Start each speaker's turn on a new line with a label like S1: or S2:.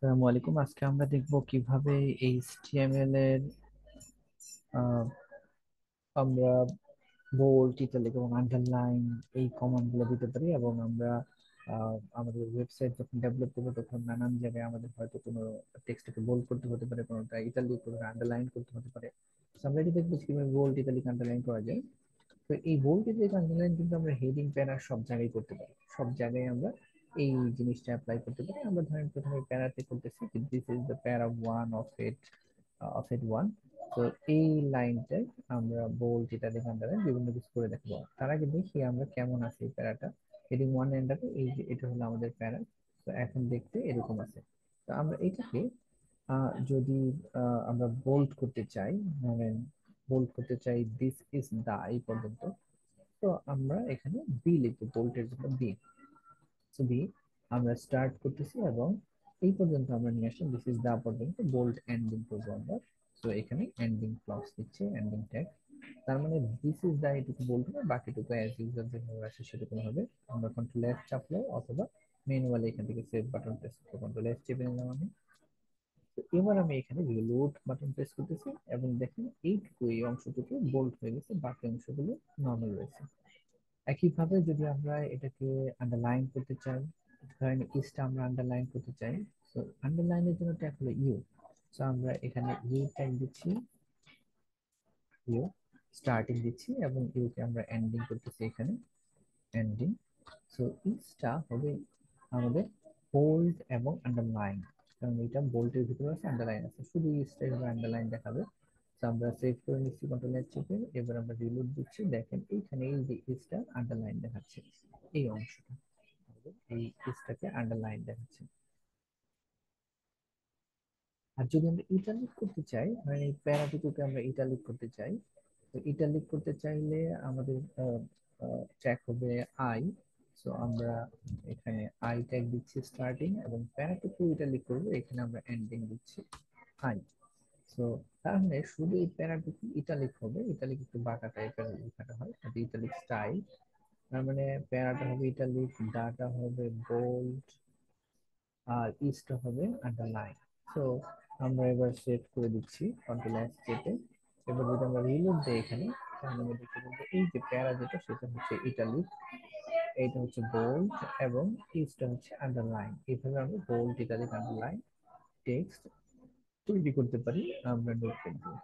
S1: আসসালামু আলাইকুম। আজকে আমরা দেখব কিভাবে এইচটিএমএল এর আহ, আমরা বোল্ড, ইটালিক এবং আন্ডারলাইন এই কমান্ড গুলো দিতে পারি। এবং আমরা আমাদের ওয়েবসাইট যখন ডেভেলপ করবো তখন নানান জায়গায় আমাদের হয়তো কোনো টেক্সটকে বোল্ড করতে হতে পারে, কোনোটা ইটালিক, কোনোটা আন্ডারলাইন করতে হতে পারে। তো আমরা এটা দেখবো যে কিভাবে বোল্ড, ইটালিক, আন্ডারলাইন করা যায়। তো এই বোল্ড, ইটালিক, আন্ডারলাইন কিন্তু আমরা হেডিং প্যারা সব জায়গায় করতে পারি। সব জায়গায় আমরা এই জিনিসটা অ্যাপ্লাই করতে পারি। আমরা ধরেন প্রথমে প্যারাতে করতেছি, দিস ইজ দ্য প্যারা ওয়ান অফ ইট ওয়ান। তো এই লাইনটায় আমরা বোল্ড, ইটালিক, আন্ডারলাইন বিভিন্ন কিছু করে দেখাবো। তার আগে দেখি আমরা কেমন আছে এই প্যারাটা। হেডিং ওয়ান এন্ডারে এই যে এটা হলো আমাদের প্যারা। তো এখন দেখতে এরকম আছে। তো আমরা এটাকে যদি আমরা বোল্ড করতে চাই, মানে বোল্ড করতে চাই দিস ইজ দা এই পর্যন্ত, তো আমরা এখানে বি লিখবো, বোল্টের জন্য বি। সো বি আমরা স্টার্ট করতেছি এবং এই পর্যন্ত আমরা নিয়ে আসলাম, দিস ইজ দা পর্যন্ত, বোল্ড এন্ডিং করবো আমরা। তো এখানে এন্ডিং ক্লজ দিচ্ছে, এন্ডিং ট্যাগ। তার মানে দিস ইজ দা এটুকু বলবো না, বাকিটুকু অ্যাজ ইউজুয়াল যেভাবে আছে সেরকম হবে। আমরা কন্ট্রোল এফ চাপলে অথবা ম্যানুয়ালি এখান থেকে সেভ বাটন প্রেস করবো, কন্ট্রোল এফ চেপে নিলাম আমি। তো এবার আমি এখানে রিলোড বাটন প্রেস করতেছি এবং দেখেন এইটুকু, এই অংশটুকু বোল্ড হয়ে গেছে, বাকি অংশগুলো নর্মাল রয়েছে। একইভাবে যদি আমরা এটাকে আন্ডারলাইন করতে চাই, ধরেন ইসটা আমরা আন্ডারলাইন করতে চাই, তো আন্ডারলাইনের জন্য ট্যাগ হলো ইউ। তো আমরা এখানে ইউ ট্যাগ দিচ্ছি, ইউ স্টার্টিং দিচ্ছি এবং ইউকে আমরা এন্ডিং করতেছি এখানে, এন্ডিং। সো ইসটা হবে আমাদের বোল্ড এবং আন্ডারলাইন, কারণ এটা বোল্টের ভিতরে আছে, আন্ডারলাইন আছে, শুধু ইসটা হবে আন্ডারলাইন দেখাবে। তো আমরা সেভ করে নিচ্ছি কন্ট্রোল এর চেপে, এবার আমরা রিলোড দিচ্ছি, দেখেন এইখানে এই যে ইসটা আন্ডারলাইন দেখাচ্ছে, এই অংশটা আমাদের এই ইসটাকে আন্ডারলাইন দেখাচ্ছে। আর যদি আমরা ইটালিক করতে চাই, মানে এই প্যারাটুকুকে আমরা ইটালিক করতে চাই, তো ইটালিক করতে চাইলে আমাদের ট্যাগ হবে আই। সো আমরা এখানে আই ট্যাগ দিচ্ছি স্টার্টিং, এবং প্যারাটুকু ইটালিক করবো, এখানে আমরা এন্ডিং দিচ্ছি আই। সো তাহলে শুধু এই প্যারাটুকু ইটালিক হবে, ইটালিক একটু বাঁকা টাইপের লেখাটা হয়, এটা ইটালিক স্টাইল। তার মানে প্যারাটা হবে ইটালিক, ডাটা হবে বোল্ড, আর ইস্টটা হবে আন্ডারলাইন। সো আমরা এবার সেভ করে দিচ্ছি কন্ট্রোল এস চেপে। এবার যদি আমরা রিলোড দিই এখানে, তাহলে আমরা দেখতে পাবো এই যে প্যারা যেটা সেটা হচ্ছে ইটালিক, এইটা হচ্ছে বোল্ড, এবং ইস্টটা হচ্ছে আন্ডারলাইন। এইভাবে আমরা বোল্ড, ইটালিক, আন্ডারলাইন টেক্সট তৈরি করতে পারি আমরা নোটপ্যাড দিয়ে।